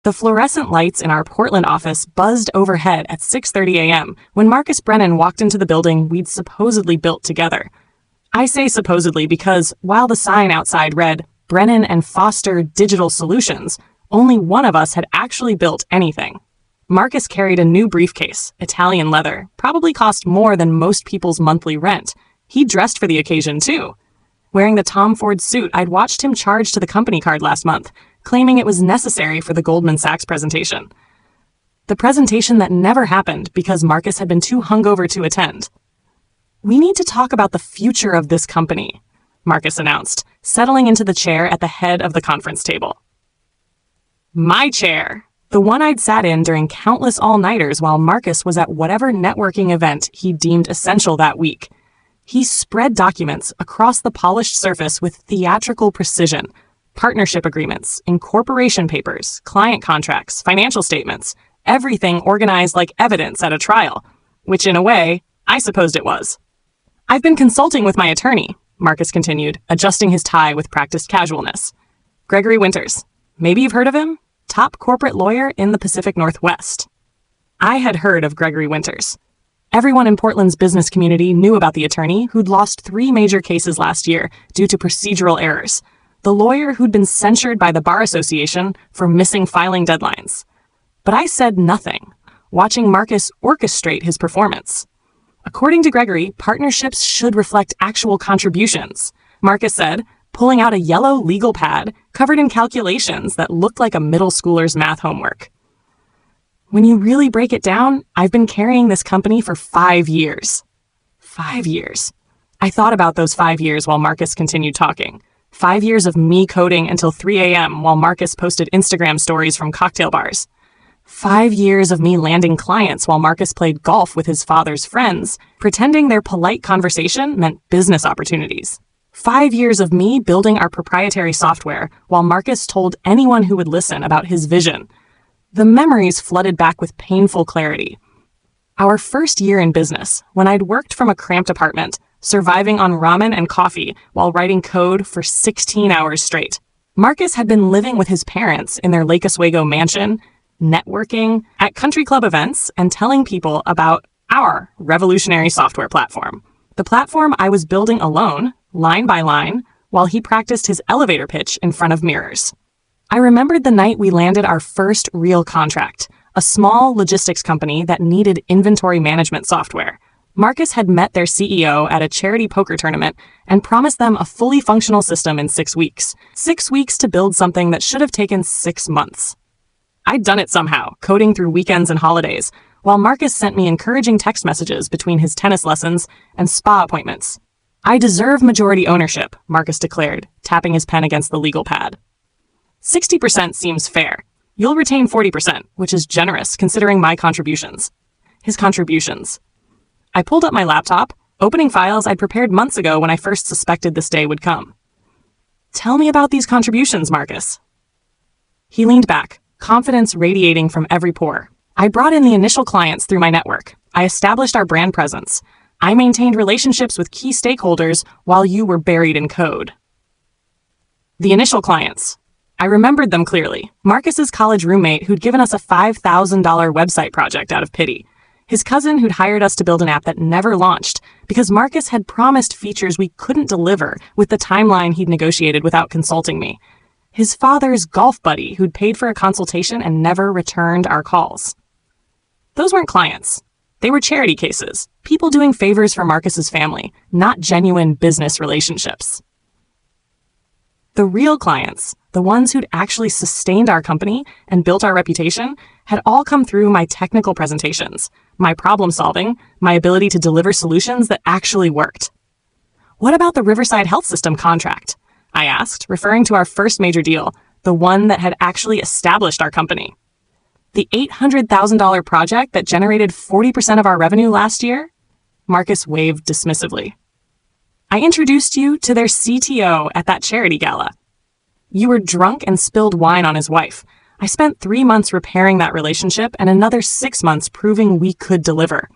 The fluorescent lights in our Portland office buzzed overhead at 6:30 a.m. when Marcus Brennan walked into the building we'd supposedly built together. I say supposedly because while the sign outside read, Brennan and Foster Digital Solutions, only one of us had actually built anything. Marcus carried a new briefcase, Italian leather, probably cost more than most people's monthly rent. He dressed for the occasion too. Wearing the Tom Ford suit I'd watched him charge to the company card last month, claiming it was necessary for the Goldman Sachs presentation. The presentation that never happened because Marcus had been too hungover to attend. "We need to talk about the future of this company," Marcus announced, settling into the chair at the head of the conference table. My chair, the one I'd sat in during countless all-nighters while Marcus was at whatever networking event he deemed essential that week. He spread documents across the polished surface with theatrical precision. Partnership agreements, incorporation papers, client contracts, financial statements, everything organized like evidence at a trial, which in a way, I supposed it was. "I've been consulting with my attorney," Marcus continued, adjusting his tie with practiced casualness. "Gregory Winters. Maybe you've heard of him? Top corporate lawyer in the Pacific Northwest." I had heard of Gregory Winters. Everyone in Portland's business community knew about the attorney who'd lost 3 major cases last year due to procedural errors. The lawyer who'd been censured by the Bar Association for missing filing deadlines. But I said nothing, watching Marcus orchestrate his performance. According to Gregory, partnerships should reflect actual contributions, Marcus said, pulling out a yellow legal pad covered in calculations that looked like a middle schooler's math homework. "When you really break it down, I've been carrying this company for 5 years. 5 years. I thought about those 5 years while Marcus continued talking. 5 years of me coding until 3 a.m. while Marcus posted Instagram stories from cocktail bars. 5 years of me landing clients while Marcus played golf with his father's friends, pretending their polite conversation meant business opportunities. 5 years of me building our proprietary software while Marcus told anyone who would listen about his vision. The memories flooded back with painful clarity. Our first year in business, when I'd worked from a cramped apartment, surviving on ramen and coffee while writing code for 16 hours straight. Marcus had been living with his parents in their Lake Oswego mansion, networking at country club events, and telling people about our revolutionary software platform. The platform I was building alone, line by line, while he practiced his elevator pitch in front of mirrors. I remembered the night we landed our first real contract, a small logistics company that needed inventory management software. Marcus had met their CEO at a charity poker tournament and promised them a fully functional system in 6 weeks. 6 weeks to build something that should have taken 6 months. I'd done it somehow, coding through weekends and holidays, while Marcus sent me encouraging text messages between his tennis lessons and spa appointments. "I deserve majority ownership," Marcus declared, tapping his pen against the legal pad. 60% seems fair. You'll retain 40%, which is generous considering my contributions. His contributions. I pulled up my laptop, opening files I'd prepared months ago when I first suspected this day would come. "Tell me about these contributions, Marcus." He leaned back, confidence radiating from every pore. "I brought in the initial clients through my network. I established our brand presence. I maintained relationships with key stakeholders while you were buried in code." The initial clients. I remembered them clearly. Marcus's college roommate who'd given us a $5,000 website project out of pity. His cousin who'd hired us to build an app that never launched because Marcus had promised features we couldn't deliver with the timeline he'd negotiated without consulting me. His father's golf buddy who'd paid for a consultation and never returned our calls. Those weren't clients. They were charity cases, people doing favors for Marcus's family, not genuine business relationships. The real clients, the ones who'd actually sustained our company and built our reputation, had all come through my technical presentations, my problem solving, my ability to deliver solutions that actually worked. "What about the Riverside Health System contract?" I asked, referring to our first major deal, the one that had actually established our company. "The $800,000 project that generated 40% of our revenue last year?" Marcus waved dismissively. "I introduced you to their CTO at that charity gala. You were drunk and spilled wine on his wife. I spent 3 months repairing that relationship and another 6 months proving we could deliver.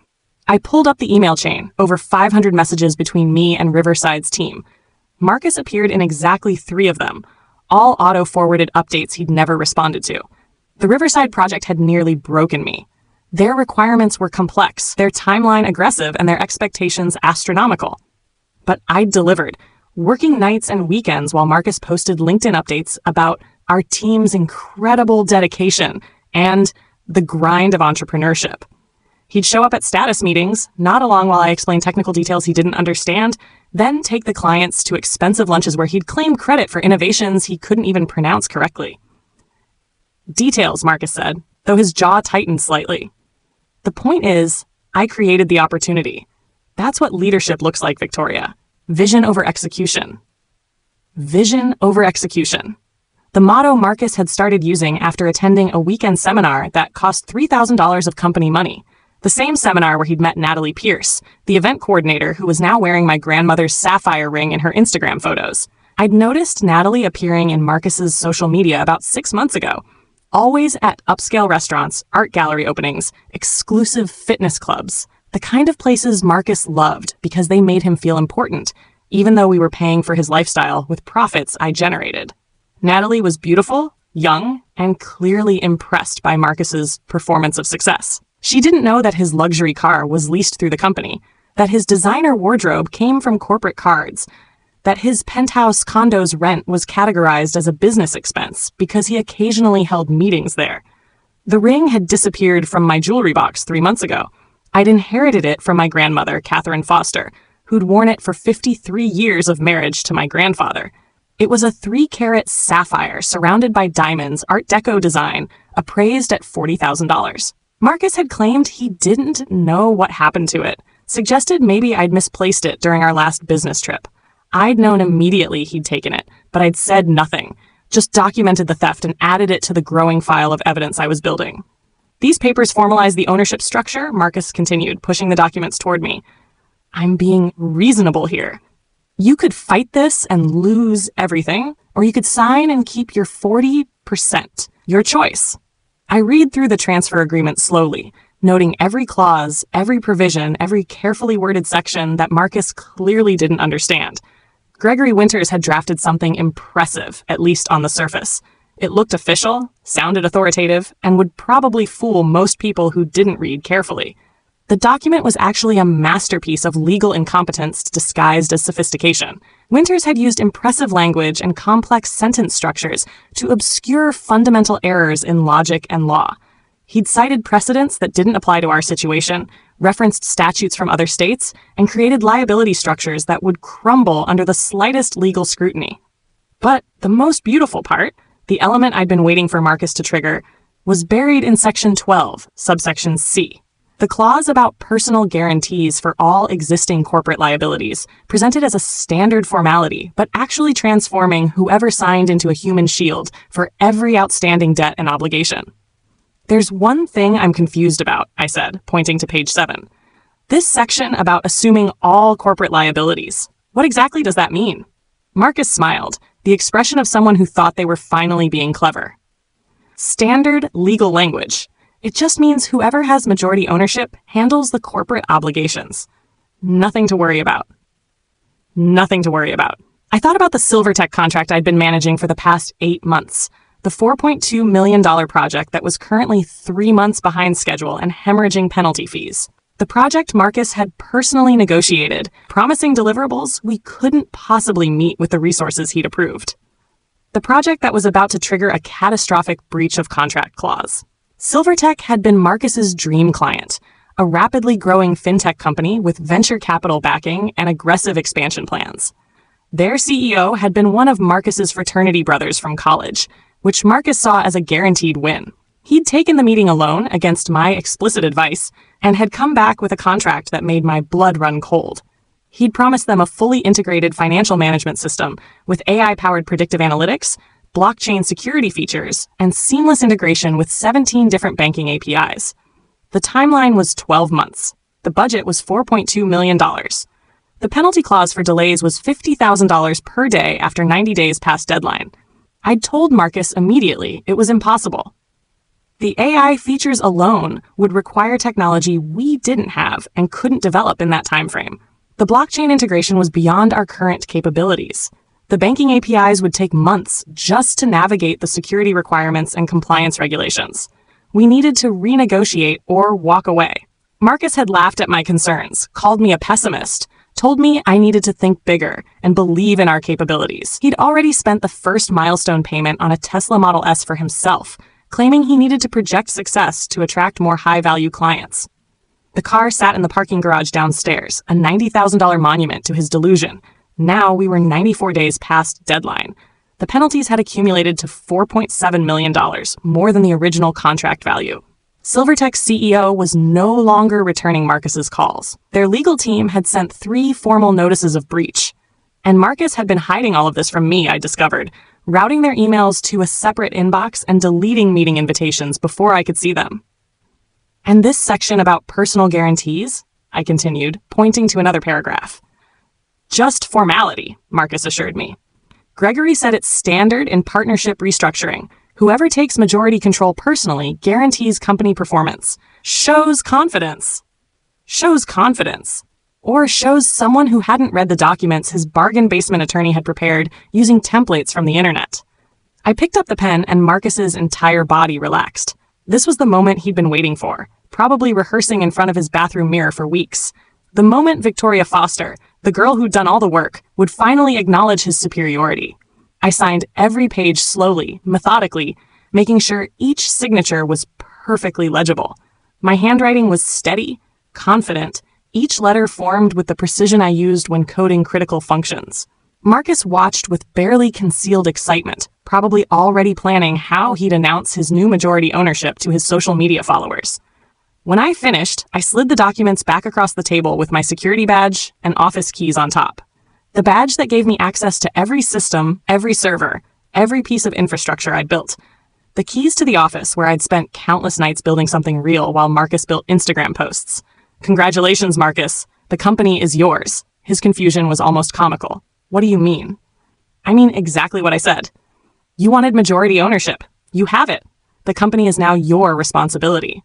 I pulled up the email chain, over 500 messages between me and Riverside's team. Marcus appeared in exactly 3 of them, all auto-forwarded updates he'd never responded to. The Riverside project had nearly broken me. Their requirements were complex, their timeline aggressive, and their expectations astronomical. But I delivered, working nights and weekends while Marcus posted LinkedIn updates about our team's incredible dedication and the grind of entrepreneurship. He'd show up at status meetings, nod along while I explained technical details he didn't understand, then take the clients to expensive lunches where he'd claim credit for innovations he couldn't even pronounce correctly. Details, Marcus said, though his jaw tightened slightly. The point is, I created the opportunity. That's what leadership looks like, Victoria. Vision over execution. Vision over execution. The motto Marcus had started using after attending a weekend seminar that cost $3,000 of company money. The same seminar where he'd met Natalie Pierce, the event coordinator who was now wearing my grandmother's sapphire ring in her Instagram photos. I'd noticed Natalie appearing in Marcus's social media about 6 months ago, always at upscale restaurants, art gallery openings, exclusive fitness clubs, the kind of places Marcus loved because they made him feel important, even though we were paying for his lifestyle with profits I generated. Natalie was beautiful, young, and clearly impressed by Marcus's performance of success. She didn't know that his luxury car was leased through the company, that his designer wardrobe came from corporate cards, that his penthouse condo's rent was categorized as a business expense because he occasionally held meetings there. The ring had disappeared from my jewelry box 3 months ago. I'd inherited it from my grandmother, Catherine Foster, who'd worn it for 53 years of marriage to my grandfather. It was a 3-carat sapphire surrounded by diamonds, Art Deco design, appraised at $40,000. Marcus had claimed he didn't know what happened to it, suggested maybe I'd misplaced it during our last business trip. I'd known immediately he'd taken it, but I'd said nothing, just documented the theft and added it to the growing file of evidence I was building. These papers formalize the ownership structure, Marcus continued, pushing the documents toward me. I'm being reasonable here. You could fight this and lose everything, or you could sign and keep your 40%. Your choice. I read through the transfer agreement slowly, noting every clause, every provision, every carefully worded section that Marcus clearly didn't understand. Gregory Winters had drafted something impressive, at least on the surface. It looked official, sounded authoritative, and would probably fool most people who didn't read carefully. The document was actually a masterpiece of legal incompetence disguised as sophistication. Winters had used impressive language and complex sentence structures to obscure fundamental errors in logic and law. He'd cited precedents that didn't apply to our situation, referenced statutes from other states, and created liability structures that would crumble under the slightest legal scrutiny. But the most beautiful part, the element I'd been waiting for Marcus to trigger, was buried in Section 12, subsection C. The clause about personal guarantees for all existing corporate liabilities, presented as a standard formality, but actually transforming whoever signed into a human shield for every outstanding debt and obligation. There's one thing I'm confused about, I said, pointing to page 7. This section about assuming all corporate liabilities. What exactly does that mean? Marcus smiled, the expression of someone who thought they were finally being clever. Standard legal language. It just means whoever has majority ownership handles the corporate obligations. Nothing to worry about. Nothing to worry about. I thought about the Silvertech contract I'd been managing for the past 8 months. The $4.2 million project that was currently 3 months behind schedule and hemorrhaging penalty fees. The project Marcus had personally negotiated, promising deliverables we couldn't possibly meet with the resources he'd approved. The project that was about to trigger a catastrophic breach of contract clause. Silvertech had been Marcus's dream client, a rapidly growing fintech company with venture capital backing and aggressive expansion plans. Their CEO had been one of Marcus's fraternity brothers from college, which Marcus saw as a guaranteed win. He'd taken the meeting alone against my explicit advice and had come back with a contract that made my blood run cold. He'd promised them a fully integrated financial management system with AI-powered predictive analytics, blockchain security features, and seamless integration with 17 different banking APIs. The timeline was 12 months. The budget was $4.2 million. The penalty clause for delays was $50,000 per day after 90 days past deadline. I'd told Marcus immediately it was impossible. The AI features alone would require technology we didn't have and couldn't develop in that time frame. The blockchain integration was beyond our current capabilities. The banking APIs would take months just to navigate the security requirements and compliance regulations. We needed to renegotiate or walk away. Marcus had laughed at my concerns, called me a pessimist, told me I needed to think bigger and believe in our capabilities. He'd already spent the first milestone payment on a Tesla Model S for himself, claiming he needed to project success to attract more high-value clients. The car sat in the parking garage downstairs, a $90,000 monument to his delusion. Now we were 94 days past deadline. The penalties had accumulated to $4.7 million, more than the original contract value. Silvertech's CEO was no longer returning Marcus's calls. Their legal team had sent 3 formal notices of breach. And Marcus had been hiding all of this from me, I discovered, routing their emails to a separate inbox and deleting meeting invitations before I could see them. And this section about personal guarantees, I continued, pointing to another paragraph. Just formality, Marcus assured me. Gregory said it's standard in partnership restructuring. Whoever takes majority control personally guarantees company performance. Shows confidence. Shows confidence. Or shows someone who hadn't read the documents his bargain basement attorney had prepared using templates from the internet. I picked up the pen and Marcus's entire body relaxed. This was the moment he'd been waiting for, probably rehearsing in front of his bathroom mirror for weeks. The moment Victoria Foster, the girl who'd done all the work, would finally acknowledge his superiority. I signed every page slowly, methodically, making sure each signature was perfectly legible. My handwriting was steady, confident, each letter formed with the precision I used when coding critical functions. Marcus watched with barely concealed excitement, probably already planning how he'd announce his new majority ownership to his social media followers. When I finished, I slid the documents back across the table with my security badge and office keys on top. The badge that gave me access to every system, every server, every piece of infrastructure I'd built. The keys to the office where I'd spent countless nights building something real while Marcus built Instagram posts. Congratulations, Marcus. The company is yours. His confusion was almost comical. What do you mean? I mean exactly what I said. You wanted majority ownership. You have it. The company is now your responsibility.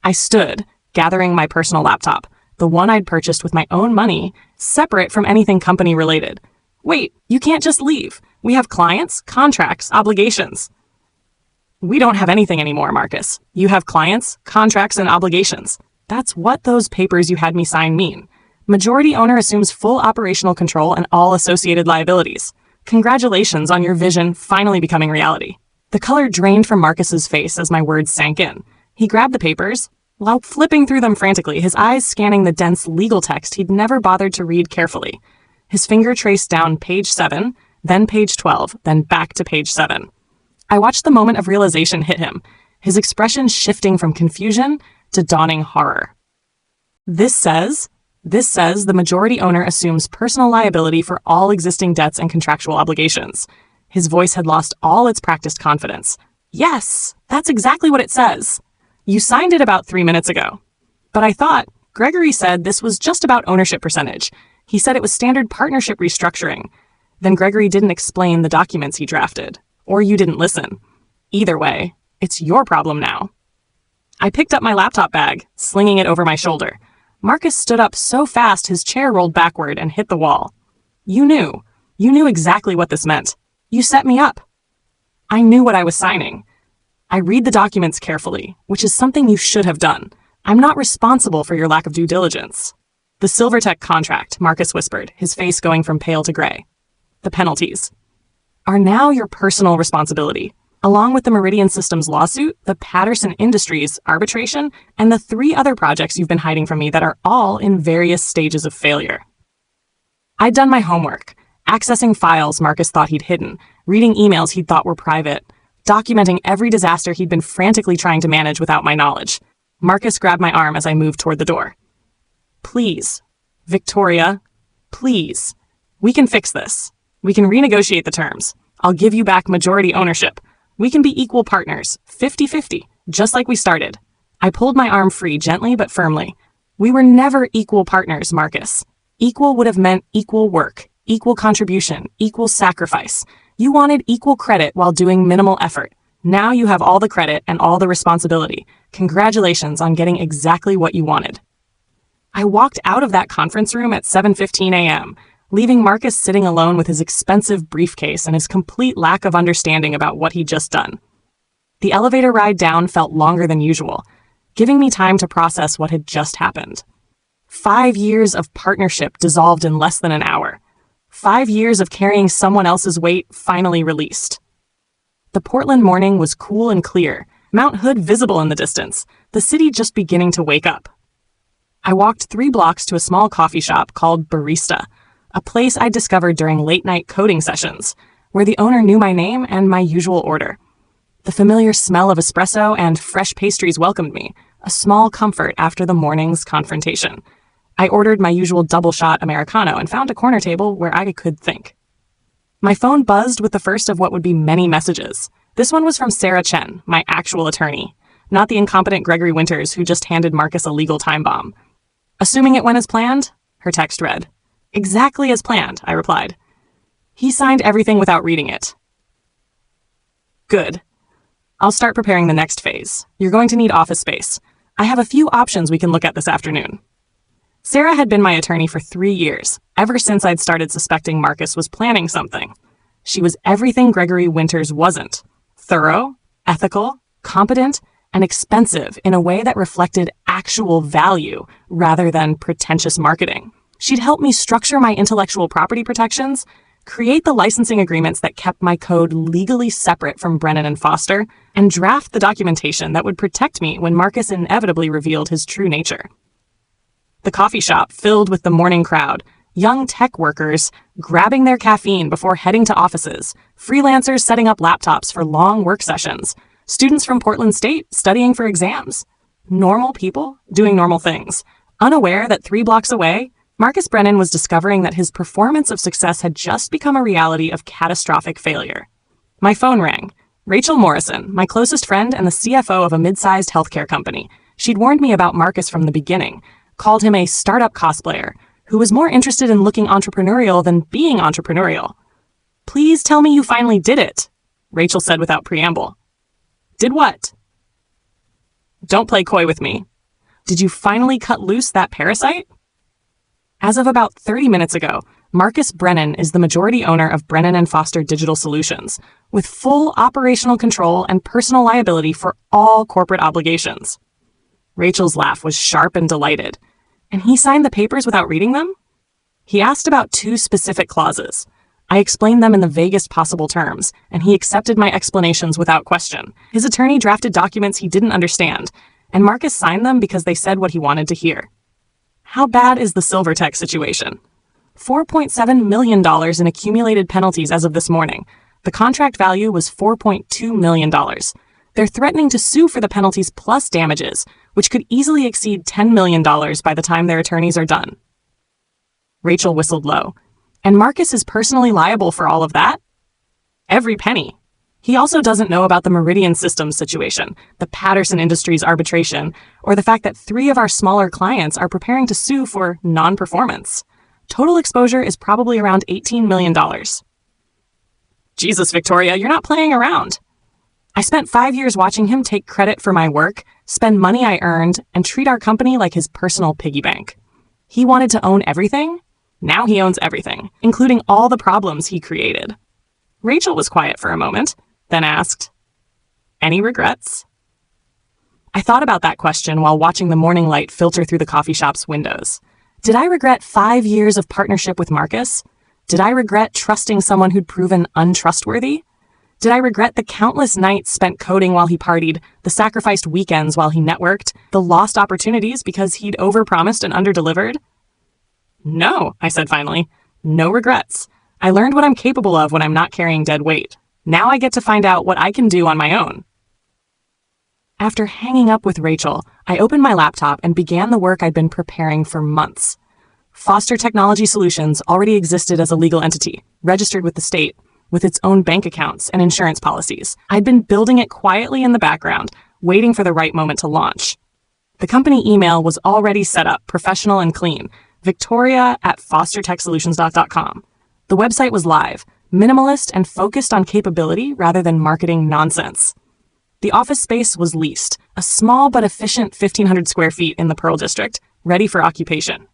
I stood, gathering my personal laptop, the one I'd purchased with my own money, separate from anything company related. Wait, you can't just leave. We have clients, contracts, obligations. We don't have anything anymore, Marcus. You have clients, contracts, and obligations. That's what those papers you had me sign mean. Majority owner assumes full operational control and all associated liabilities. Congratulations on your vision finally becoming reality. The color drained from Marcus's face as my words sank in. He grabbed the papers, while flipping through them frantically, his eyes scanning the dense legal text he'd never bothered to read carefully. His finger traced down page 7, then page 12, then back to page 7. I watched the moment of realization hit him, his expression shifting from confusion to dawning horror. This says the majority owner assumes personal liability for all existing debts and contractual obligations. His voice had lost all its practiced confidence. Yes, that's exactly what it says. You signed it about 3 minutes ago. But I thought, Gregory said this was just about ownership percentage. He said it was standard partnership restructuring. Then Gregory didn't explain the documents he drafted. Or you didn't listen. Either way, it's your problem now. I picked up my laptop bag, slinging it over my shoulder. Marcus stood up so fast his chair rolled backward and hit the wall. You knew exactly what this meant. You set me up. I knew what I was signing. I read the documents carefully, which is something you should have done. I'm not responsible for your lack of due diligence. The Silvertech contract, Marcus whispered, his face going from pale to gray. The penalties are now your personal responsibility, along with the Meridian Systems lawsuit, the Patterson Industries arbitration, and the 3 other projects you've been hiding from me that are all in various stages of failure. I'd done my homework, accessing files Marcus thought he'd hidden, reading emails he'd thought were private, documenting every disaster he'd been frantically trying to manage without my knowledge. Marcus grabbed my arm as I moved toward the door. Please, Victoria, please. We can fix this. We can renegotiate the terms. I'll give you back majority ownership. We can be equal partners, 50-50, just like we started. I pulled my arm free gently but firmly. We were never equal partners, Marcus. Equal would have meant equal work, equal contribution, equal sacrifice. You wanted equal credit while doing minimal effort. Now you have all the credit and all the responsibility. Congratulations on getting exactly what you wanted. I walked out of that conference room at 7:15 a.m., leaving Marcus sitting alone with his expensive briefcase and his complete lack of understanding about what he'd just done. The elevator ride down felt longer than usual, giving me time to process what had just happened. 5 years of partnership dissolved in less than an hour. 5 years of carrying someone else's weight finally released. The Portland morning was cool and clear, Mount Hood visible in the distance, the city just beginning to wake up. I walked 3 blocks to a small coffee shop called Barista, a place I discovered during late-night coding sessions, where the owner knew my name and my usual order. The familiar smell of espresso and fresh pastries welcomed me, a small comfort after the morning's confrontation. I ordered my usual double-shot Americano and found a corner table where I could think. My phone buzzed with the first of what would be many messages. This one was from Sarah Chen, my actual attorney, not the incompetent Gregory Winters who just handed Marcus a legal time bomb. Assuming it went as planned, her text read. Exactly as planned, I replied. He signed everything without reading it. Good. I'll start preparing the next phase. You're going to need office space. I have a few options we can look at this afternoon. Sarah had been my attorney for 3 years, ever since I'd started suspecting Marcus was planning something. She was everything Gregory Winters wasn't. Thorough, ethical, competent, and expensive in a way that reflected actual value rather than pretentious marketing. She'd help me structure my intellectual property protections, create the licensing agreements that kept my code legally separate from Brennan and Foster, and draft the documentation that would protect me when Marcus inevitably revealed his true nature. The coffee shop filled with the morning crowd, young tech workers grabbing their caffeine before heading to offices, freelancers setting up laptops for long work sessions, students from Portland State studying for exams. Normal people doing normal things, unaware that 3 blocks away, Marcus Brennan was discovering that his performance of success had just become a reality of catastrophic failure. My phone rang. Rachel Morrison, my closest friend and the CFO of a mid-sized healthcare company. She'd warned me about Marcus from the beginning, called him a startup cosplayer who was more interested in looking entrepreneurial than being entrepreneurial. Please tell me you finally did it, Rachel said without preamble. Did what? Don't play coy with me. Did you finally cut loose that parasite? As of about 30 minutes ago, Marcus Brennan is the majority owner of Brennan and Foster Digital Solutions, with full operational control and personal liability for all corporate obligations. Rachel's laugh was sharp and delighted. And he signed the papers without reading them? He asked about 2 specific clauses. I explained them in the vaguest possible terms, and he accepted my explanations without question. His attorney drafted documents he didn't understand, and Marcus signed them because they said what he wanted to hear. How bad is the Silvertech situation? $4.7 million in accumulated penalties as of this morning. The contract value was $4.2 million. They're threatening to sue for the penalties plus damages, which could easily exceed $10 million by the time their attorneys are done. Rachel whistled low. And Marcus is personally liable for all of that? Every penny. He also doesn't know about the Meridian Systems situation, the Patterson Industries arbitration, or the fact that 3 of our smaller clients are preparing to sue for non-performance. Total exposure is probably around $18 million. Jesus, Victoria, you're not playing around. I spent 5 years watching him take credit for my work, spend money I earned, and treat our company like his personal piggy bank. He wanted to own everything. Now he owns everything, including all the problems he created. Rachel was quiet for a moment, then asked, "Any regrets?" I thought about that question while watching the morning light filter through the coffee shop's windows. Did I regret 5 years of partnership with Marcus? Did I regret trusting someone who'd proven untrustworthy? Did I regret the countless nights spent coding while he partied, the sacrificed weekends while he networked, the lost opportunities because he'd overpromised and underdelivered? No, I said finally. No regrets. I learned what I'm capable of when I'm not carrying dead weight. Now I get to find out what I can do on my own. After hanging up with Rachel, I opened my laptop and began the work I'd been preparing for months. Foster Technology Solutions already existed as a legal entity, registered with the state, with its own bank accounts and insurance policies. I'd been building it quietly in the background, waiting for the right moment to launch. The company email was already set up, professional and clean, victoria@fostertechsolutions.com. The website was live, minimalist and focused on capability rather than marketing nonsense. The office space was leased, a small but efficient 1,500 square feet in the Pearl District, ready for occupation.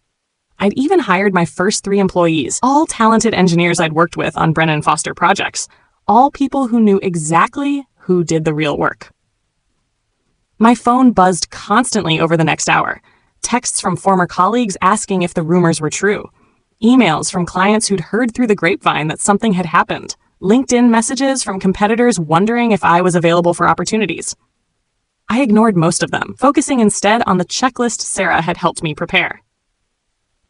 I'd even hired my first 3 employees, all talented engineers I'd worked with on Brennan Foster projects, all people who knew exactly who did the real work. My phone buzzed constantly over the next hour. Texts from former colleagues asking if the rumors were true. Emails from clients who'd heard through the grapevine that something had happened. LinkedIn messages from competitors wondering if I was available for opportunities. I ignored most of them, focusing instead on the checklist Sarah had helped me prepare.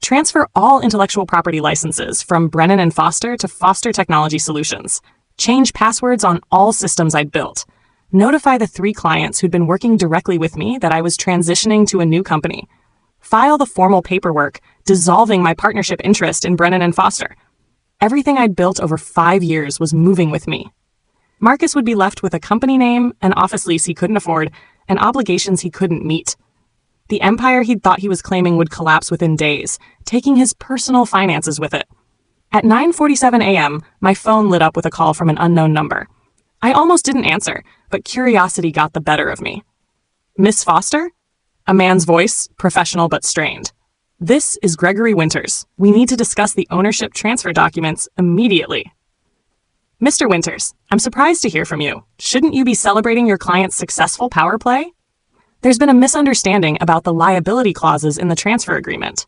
Transfer all intellectual property licenses from Brennan and Foster to Foster Technology Solutions. Change passwords on all systems I'd built. Notify the 3 clients who'd been working directly with me that I was transitioning to a new company. File the formal paperwork dissolving my partnership interest in Brennan and Foster. Everything I'd built over 5 years was moving with me. Marcus would be left with a company name, an office lease he couldn't afford, and obligations he couldn't meet. The empire he'd thought he was claiming would collapse within days, taking his personal finances with it. At 9:47 a.m., my phone lit up with a call from an unknown number. I almost didn't answer, but curiosity got the better of me. "Miss Foster?" A man's voice, professional but strained. "This is Gregory Winters. We need to discuss the ownership transfer documents immediately." "Mr. Winters, I'm surprised to hear from you. Shouldn't you be celebrating your client's successful power play? There's been a misunderstanding about the liability clauses in the transfer agreement."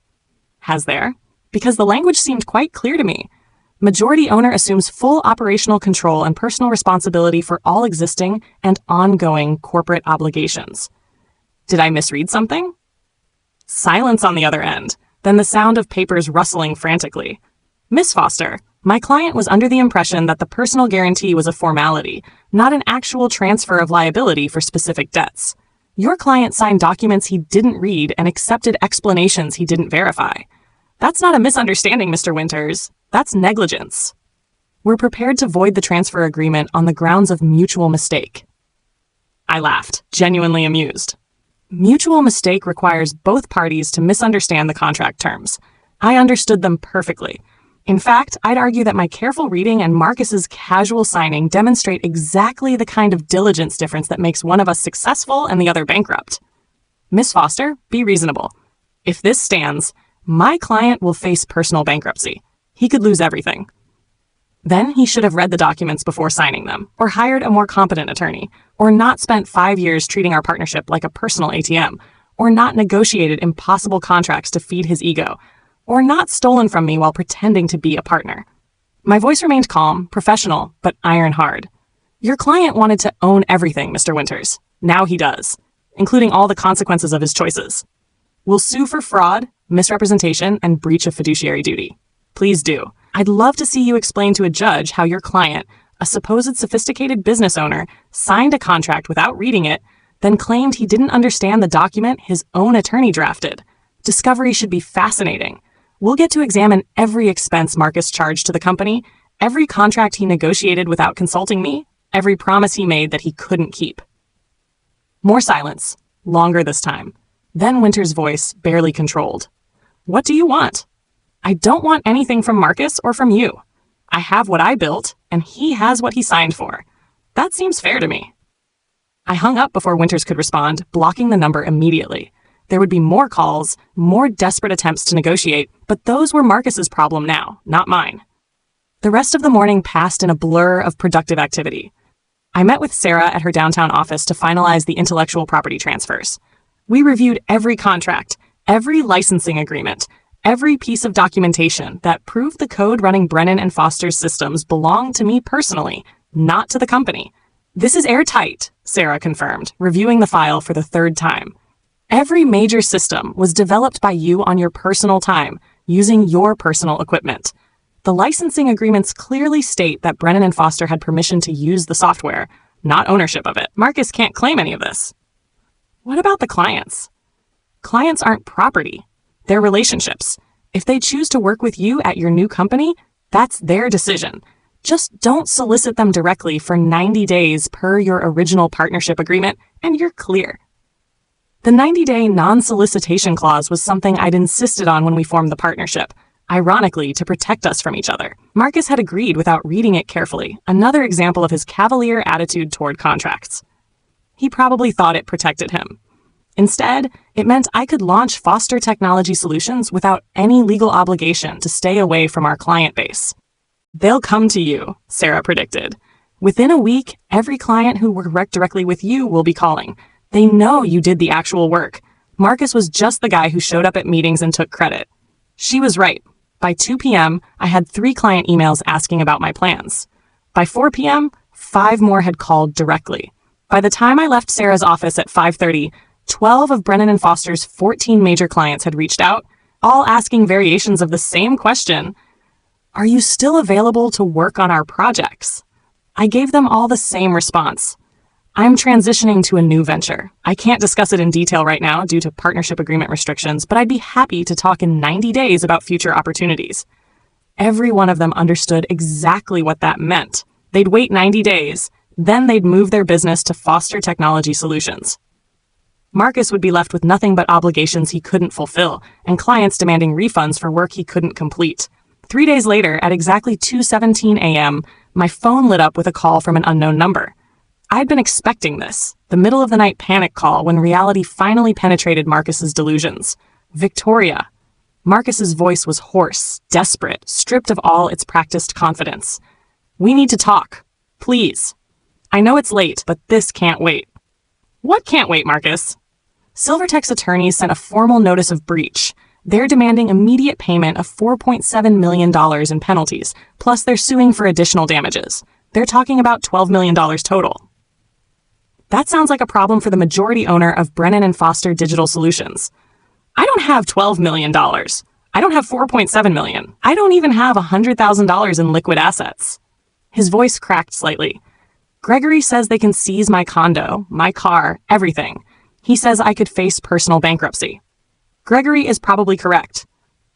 "Has there? Because the language seemed quite clear to me. Majority owner assumes full operational control and personal responsibility for all existing and ongoing corporate obligations." Did I misread something? Silence on the other end, then the sound of papers rustling frantically. "Miss Foster, my client was under the impression that the personal guarantee was a formality, not an actual transfer of liability for specific debts. Your client signed documents he didn't read and accepted explanations he didn't verify. That's not a misunderstanding, Mr. Winters. That's negligence. We're prepared to void the transfer agreement on the grounds of mutual mistake." I laughed, genuinely amused. Mutual mistake requires both parties to misunderstand the contract terms. I understood them perfectly. In fact, I'd argue that my careful reading and Marcus's casual signing demonstrate exactly the kind of diligence difference that makes one of us successful and the other bankrupt. "Miss Foster, be reasonable. If this stands, my client will face personal bankruptcy. He could lose everything." Then he should have read the documents before signing them, or hired a more competent attorney, or not spent 5 years treating our partnership like a personal ATM, or not negotiated impossible contracts to feed his ego, or not stolen from me while pretending to be a partner. My voice remained calm, professional, but iron hard. "Your client wanted to own everything, Mr. Winters. Now he does, including all the consequences of his choices. We'll sue for fraud, misrepresentation, and breach of fiduciary duty. Please do. I'd love to see you explain to a judge how your client, a supposed sophisticated business owner, signed a contract without reading it, then claimed he didn't understand the document his own attorney drafted. Discovery should be fascinating. We'll get to examine every expense Marcus charged to the company, every contract he negotiated without consulting me, every promise he made that he couldn't keep." More silence, longer this time. Then Winter's voice, barely controlled. "What do you want?" "I don't want anything from Marcus or from you. I have what I built, and he has what he signed for. That seems fair to me." I hung up before Winters could respond, blocking the number immediately. There would be more calls, more desperate attempts to negotiate, but those were Marcus's problem now, not mine. The rest of the morning passed in a blur of productive activity. I met with Sarah at her downtown office to finalize the intellectual property transfers. We reviewed every contract, every licensing agreement, every piece of documentation that proved the code running Brennan and Foster's systems belonged to me personally, not to the company. "This is airtight," Sarah confirmed, reviewing the file for the 3rd time. "Every major system was developed by you on your personal time, using your personal equipment. The licensing agreements clearly state that Brennan and Foster had permission to use the software, not ownership of it. Marcus can't claim any of this." "What about the clients?" "Clients aren't property. They're relationships. If they choose to work with you at your new company, that's their decision. Just don't solicit them directly for 90 days per your original partnership agreement, and you're clear." The 90-day non-solicitation clause was something I'd insisted on when we formed the partnership, ironically to protect us from each other. Marcus had agreed without reading it carefully, another example of his cavalier attitude toward contracts. He probably thought it protected him. Instead, it meant I could launch Foster Technology Solutions without any legal obligation to stay away from our client base. They'll come to you, Sarah predicted. Within a week, every client who worked directly with you will be calling. They know you did the actual work. Marcus was just the guy who showed up at meetings and took credit. She was right. By 2 p.m., I had 3 client emails asking about my plans. By 4 p.m., 5 more had called directly. By the time I left Sarah's office at 5:30, 12 of Brennan and Foster's 14 major clients had reached out, all asking variations of the same question. Are you still available to work on our projects? I gave them all the same response. I'm transitioning to a new venture. I can't discuss it in detail right now due to partnership agreement restrictions, but I'd be happy to talk in 90 days about future opportunities. Every one of them understood exactly what that meant. They'd wait 90 days, then they'd move their business to Foster Technology Solutions. Marcus would be left with nothing but obligations he couldn't fulfill, and clients demanding refunds for work he couldn't complete. 3 days later, at exactly 2:17 a.m., my phone lit up with a call from an unknown number. I'd been expecting this, the middle-of-the-night panic call when reality finally penetrated Marcus's delusions. Victoria. Marcus's voice was hoarse, desperate, stripped of all its practiced confidence. We need to talk. Please. I know it's late, but this can't wait. What can't wait, Marcus? Silvertech's attorneys sent a formal notice of breach. They're demanding immediate payment of $4.7 million in penalties, plus they're suing for additional damages. They're talking about $12 million total. That sounds like a problem for the majority owner of Brennan and Foster Digital Solutions. I don't have $12 million. I don't have $4.7 million. I don't even have $100,000 in liquid assets. His voice cracked slightly. Gregory says they can seize my condo, my car, everything. He says I could face personal bankruptcy. Gregory is probably correct.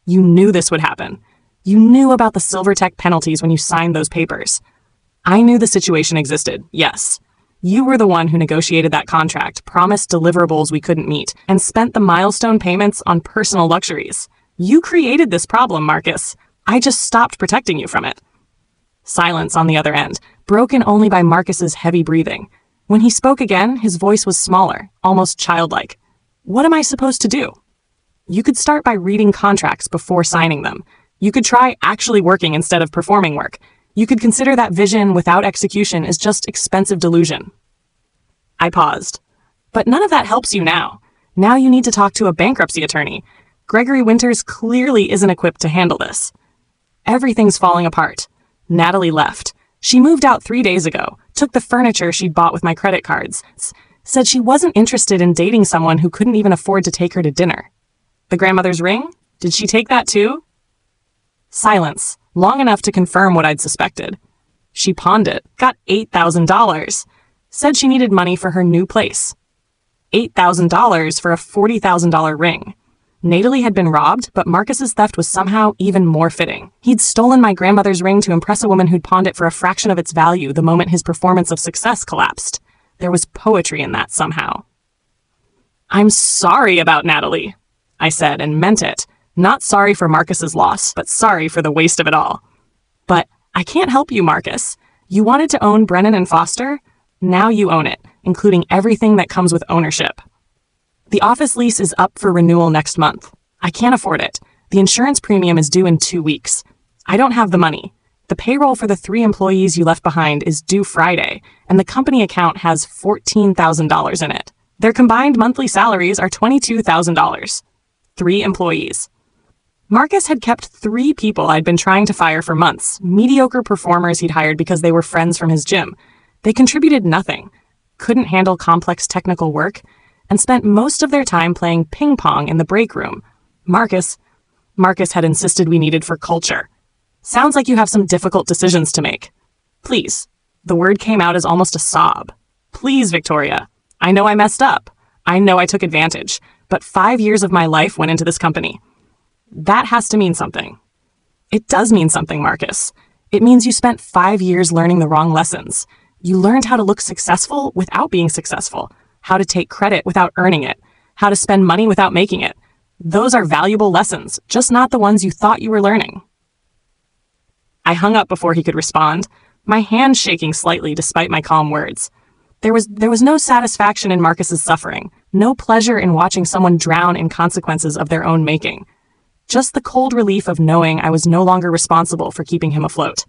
You knew this would happen. You knew about the Silvertech penalties when you signed those papers. I knew the situation existed, yes. You were the one who negotiated that contract, promised deliverables we couldn't meet, and spent the milestone payments on personal luxuries. You created this problem, Marcus. I just stopped protecting you from it. Silence on the other end, broken only by Marcus's heavy breathing. When he spoke again, his voice was smaller, almost childlike. What am I supposed to do? You could start by reading contracts before signing them. You could try actually working instead of performing work. You could consider that vision without execution is just expensive delusion. I paused. But none of that helps you now. Now you need to talk to a bankruptcy attorney. Gregory Winters clearly isn't equipped to handle this. Everything's falling apart. Natalie left. She moved out 3 days ago, took the furniture she'd bought with my credit cards, said she wasn't interested in dating someone who couldn't even afford to take her to dinner. The grandmother's ring? Did she take that too? Silence, long enough to confirm what I'd suspected. She pawned it, got $8,000. Said she needed money for her new place. $8,000 for a $40,000 ring. Natalie had been robbed, but Marcus's theft was somehow even more fitting. He'd stolen my grandmother's ring to impress a woman who'd pawned it for a fraction of its value the moment his performance of success collapsed. There was poetry in that somehow. I'm sorry about Natalie, I said, and meant it. Not sorry for Marcus's loss, but sorry for the waste of it all. But I can't help you, Marcus. You wanted to own Brennan and Foster? Now you own it, including everything that comes with ownership. The office lease is up for renewal next month. I can't afford it. The insurance premium is due in 2 weeks. I don't have the money. The payroll for the 3 employees you left behind is due Friday, and the company account has $14,000 in it. Their combined monthly salaries are $22,000. 3 employees. Marcus had kept 3 people I'd been trying to fire for months, mediocre performers he'd hired because they were friends from his gym. They contributed nothing, couldn't handle complex technical work, and spent most of their time playing ping pong in the break room. Marcus had insisted we needed for culture. Sounds like you have some difficult decisions to make. Please. The word came out as almost a sob. Please, Victoria. I know I messed up. I know I took advantage, but 5 years of my life went into this company. That has to mean something. It does mean something, Marcus. It means you spent 5 years learning the wrong lessons. You learned how to look successful without being successful, how to take credit without earning it, how to spend money without making it. Those are valuable lessons, just not the ones you thought you were learning. I hung up before he could respond, my hand shaking slightly despite my calm words. There was no satisfaction in Marcus's suffering, no pleasure in watching someone drown in consequences of their own making. Just the cold relief of knowing I was no longer responsible for keeping him afloat.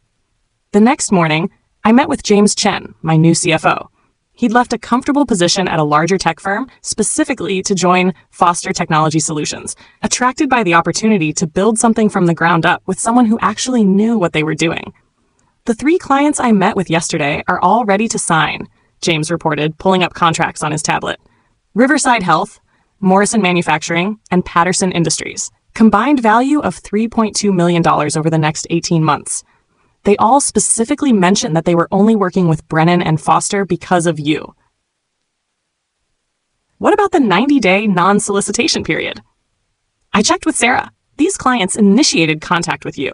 The next morning, I met with James Chen, my new CFO. He'd left a comfortable position at a larger tech firm specifically to join Foster Technology Solutions, attracted by the opportunity to build something from the ground up with someone who actually knew what they were doing. The 3 clients I met with yesterday are all ready to sign, James reported, pulling up contracts on his tablet. Riverside Health, Morrison Manufacturing, and Patterson Industries. Combined value of $3.2 million over the next 18 months. They all specifically mentioned that they were only working with Brennan and Foster because of you. What about the 90-day non-solicitation period? I checked with Sarah. These clients initiated contact with you.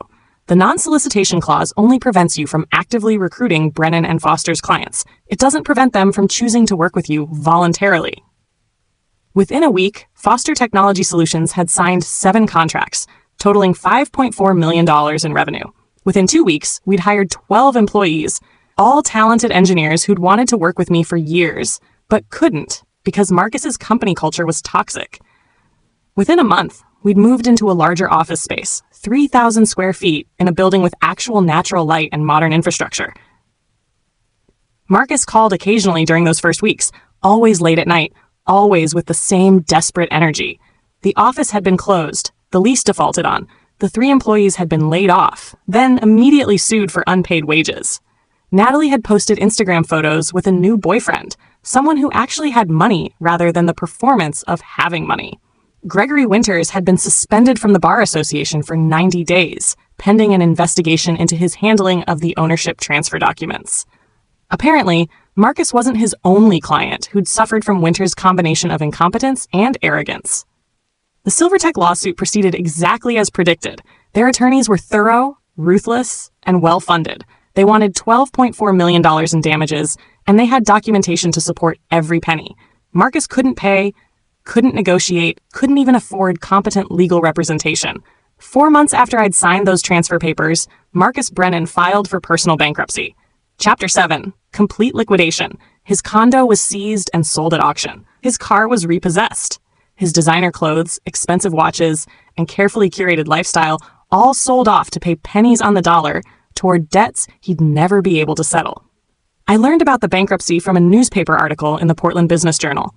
The non-solicitation clause only prevents you from actively recruiting Brennan and Foster's clients. It doesn't prevent them from choosing to work with you voluntarily. Within a week, Foster Technology Solutions had signed 7 contracts, totaling $5.4 million in revenue. Within 2 weeks, we'd hired 12 employees, all talented engineers who'd wanted to work with me for years, but couldn't because Marcus's company culture was toxic. Within a month, we'd moved into a larger office space, 3,000 square feet, in a building with actual natural light and modern infrastructure. Marcus called occasionally during those first weeks, always late at night, always with the same desperate energy. The office had been closed, the lease defaulted on, the 3 employees had been laid off, then immediately sued for unpaid wages. Natalie had posted Instagram photos with a new boyfriend, someone who actually had money rather than the performance of having money. Gregory Winters had been suspended from the Bar Association for 90 days, pending an investigation into his handling of the ownership transfer documents. Apparently, Marcus wasn't his only client who'd suffered from Winters' combination of incompetence and arrogance. The Silvertech lawsuit proceeded exactly as predicted. Their attorneys were thorough, ruthless, and well-funded. They wanted $12.4 million in damages, and they had documentation to support every penny. Marcus couldn't pay, couldn't negotiate, couldn't even afford competent legal representation. 4 months after I'd signed those transfer papers, Marcus Brennan filed for personal bankruptcy. Chapter 7, complete liquidation. His condo was seized and sold at auction. His car was repossessed. His designer clothes, expensive watches, and carefully curated lifestyle all sold off to pay pennies on the dollar toward debts he'd never be able to settle. I learned about the bankruptcy from a newspaper article in the Portland Business Journal.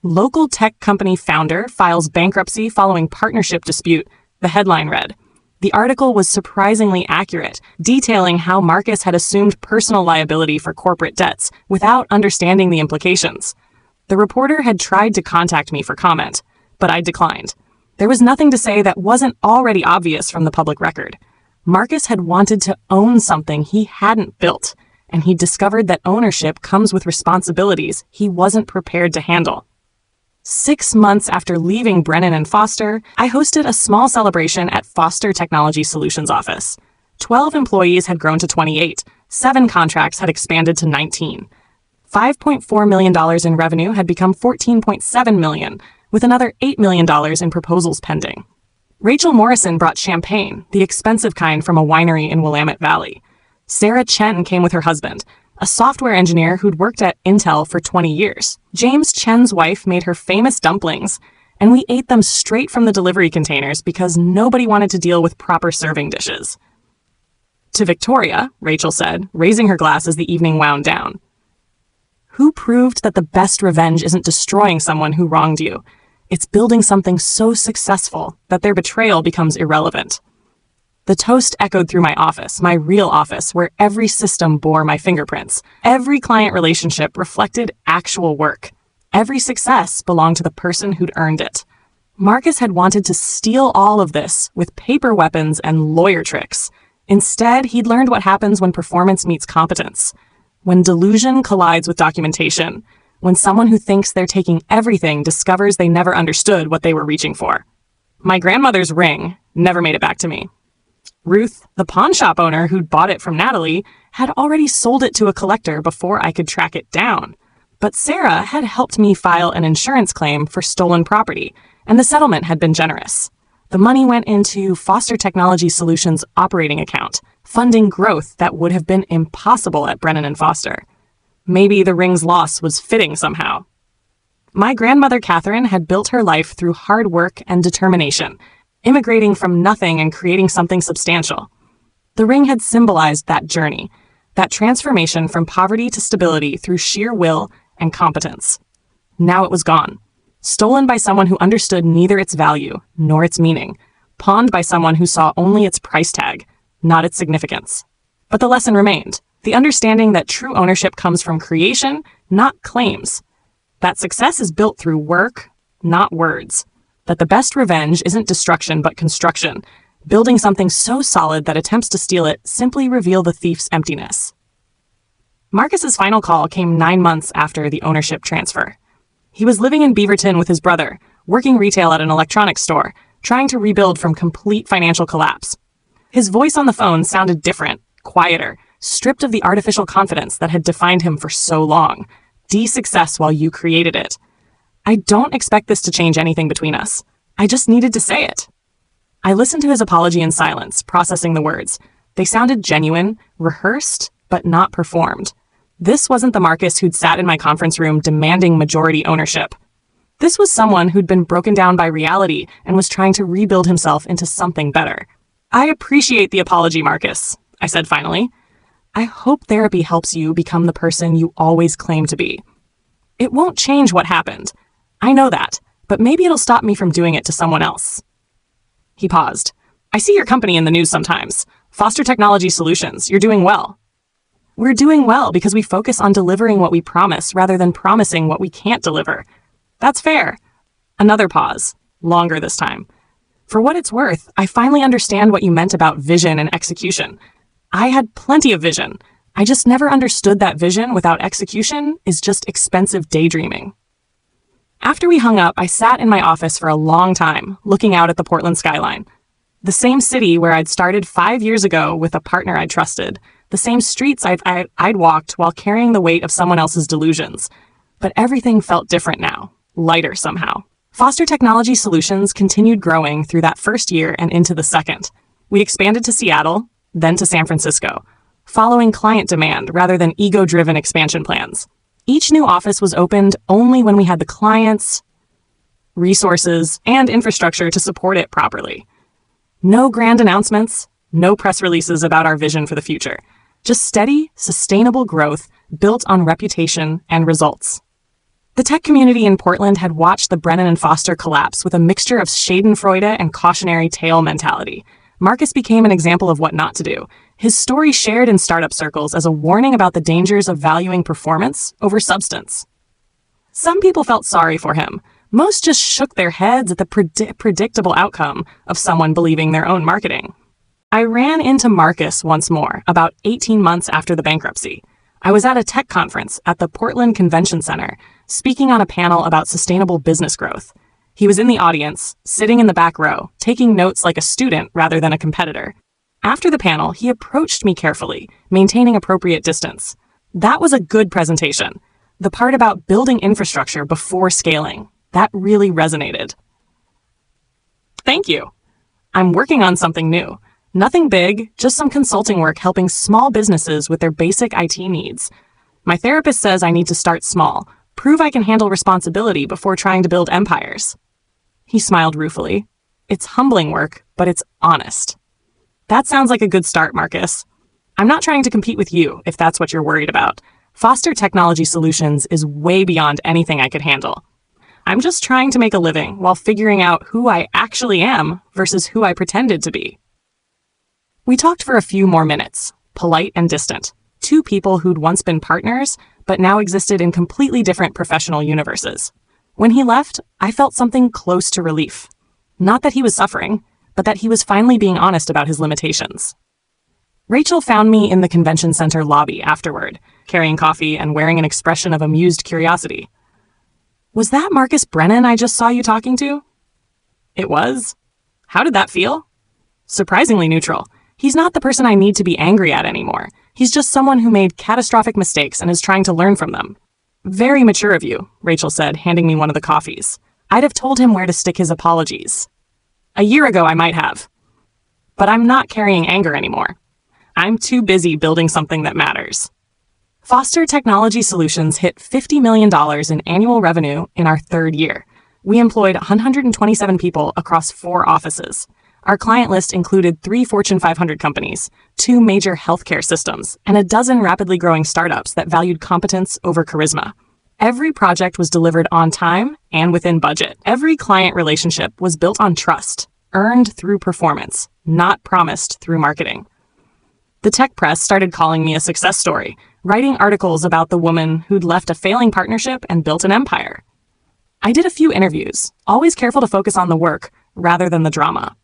Local tech company founder files bankruptcy following partnership dispute, the headline read. The article was surprisingly accurate, detailing how Marcus had assumed personal liability for corporate debts without understanding the implications. The reporter had tried to contact me for comment, but I declined. There was nothing to say that wasn't already obvious from the public record. Marcus had wanted to own something he hadn't built, and he discovered that ownership comes with responsibilities he wasn't prepared to handle. 6 months after leaving Brennan and Foster, I hosted a small celebration at Foster Technology Solutions office. 12 employees had grown to 28, 7 contracts had expanded to 19. $5.4 million in revenue had become $14.7 million, with another $8 million in proposals pending. Rachel Morrison brought champagne, the expensive kind from a winery in Willamette Valley. Sarah Chen came with her husband, a software engineer who'd worked at Intel for 20 years. James Chen's wife made her famous dumplings, and we ate them straight from the delivery containers because nobody wanted to deal with proper serving dishes. To Victoria, Rachel said, raising her glass as the evening wound down. Who proved that the best revenge isn't destroying someone who wronged you? It's building something so successful that their betrayal becomes irrelevant. The toast echoed through my office, my real office, where every system bore my fingerprints. Every client relationship reflected actual work. Every success belonged to the person who'd earned it. Marcus had wanted to steal all of this with paper weapons and lawyer tricks. Instead, he'd learned what happens when performance meets competence. When delusion collides with documentation. When someone who thinks they're taking everything discovers they never understood what they were reaching for. My grandmother's ring never made it back to me. Ruth, the pawn shop owner who'd bought it from Natalie, had already sold it to a collector before I could track it down. But Sarah had helped me file an insurance claim for stolen property, and the settlement had been generous. The money went into Foster Technology Solutions' operating account, funding growth that would have been impossible at Brennan and Foster. Maybe the ring's loss was fitting somehow. My grandmother Catherine had built her life through hard work and determination, immigrating from nothing and creating something substantial. The ring had symbolized that journey, that transformation from poverty to stability through sheer will and competence. Now it was gone, stolen by someone who understood neither its value nor its meaning, pawned by someone who saw only its price tag, not its significance. But the lesson remained, the understanding that true ownership comes from creation, not claims. That success is built through work, not words. That the best revenge isn't destruction but construction. Building something so solid that attempts to steal it simply reveal the thief's emptiness. Marcus's final call came 9 months after the ownership transfer. He was living in Beaverton with his brother, working retail at an electronics store, trying to rebuild from complete financial collapse. His voice on the phone sounded different, quieter, stripped of the artificial confidence that had defined him for so long. De-success while you created it. I don't expect this to change anything between us. I just needed to say it. I listened to his apology in silence, processing the words. They sounded genuine, rehearsed, but not performed. This wasn't the Marcus who'd sat in my conference room demanding majority ownership. This was someone who'd been broken down by reality and was trying to rebuild himself into something better. I appreciate the apology, Marcus, I said finally. I hope therapy helps you become the person you always claimed to be. It won't change what happened. I know that, but maybe it'll stop me from doing it to someone else. He paused. I see your company in the news sometimes. Foster Technology Solutions. You're doing well. We're doing well because we focus on delivering what we promise rather than promising what we can't deliver. That's fair. Another pause, longer this time. For what it's worth, I finally understand what you meant about vision and execution. I had plenty of vision. I just never understood that vision without execution is just expensive daydreaming. After we hung up, I sat in my office for a long time, looking out at the Portland skyline. The same city where I'd started 5 years ago with a partner I trusted. The same streets I'd walked while carrying the weight of someone else's delusions. But everything felt different now, lighter somehow. Foster Technology Solutions continued growing through that first year and into the second. We expanded to Seattle, then to San Francisco, following client demand rather than ego-driven expansion plans. Each new office was opened only when we had the clients, resources, and infrastructure to support it properly. No grand announcements, no press releases about our vision for the future. Just steady, sustainable growth built on reputation and results. The tech community in Portland had watched the Brennan and Foster collapse with a mixture of schadenfreude and cautionary tale mentality. Marcus became an example of what not to do. His story shared in startup circles as a warning about the dangers of valuing performance over substance. Some people felt sorry for him. Most just shook their heads at the predictable outcome of someone believing their own marketing. I ran into Marcus once more, about 18 months after the bankruptcy. I was at a tech conference at the Portland Convention Center, speaking on a panel about sustainable business growth. He was in the audience, sitting in the back row, taking notes like a student rather than a competitor. After the panel, he approached me carefully, maintaining appropriate distance. That was a good presentation. The part about building infrastructure before scaling, that really resonated. Thank you. I'm working on something new. Nothing big, just some consulting work helping small businesses with their basic IT needs. My therapist says I need to start small, prove I can handle responsibility before trying to build empires. He smiled ruefully. It's humbling work, but it's honest. That sounds like a good start, Marcus. I'm not trying to compete with you, if that's what you're worried about. Foster Technology Solutions is way beyond anything I could handle. I'm just trying to make a living while figuring out who I actually am versus who I pretended to be. We talked for a few more minutes, polite and distant. Two people who'd once been partners, but now existed in completely different professional universes. When he left, I felt something close to relief. Not that he was suffering, but that he was finally being honest about his limitations. Rachel found me in the convention center lobby afterward, carrying coffee and wearing an expression of amused curiosity. Was that Marcus Brennan I just saw you talking to? It was. How did that feel? Surprisingly neutral. He's not the person I need to be angry at anymore. He's just someone who made catastrophic mistakes and is trying to learn from them. Very mature of you, Rachel said, handing me one of the coffees. I'd have told him where to stick his apologies. A year ago, I might have. But I'm not carrying anger anymore. I'm too busy building something that matters. Foster Technology Solutions hit $50 million in annual revenue in our third year. We employed 127 people across 4 offices. Our client list included 3 Fortune 500 companies, 2 major healthcare systems, and a dozen rapidly growing startups that valued competence over charisma. Every project was delivered on time and within budget. Every client relationship was built on trust, earned through performance, not promised through marketing. The tech press started calling me a success story, writing articles about the woman who'd left a failing partnership and built an empire. I did a few interviews, always careful to focus on the work rather than the drama.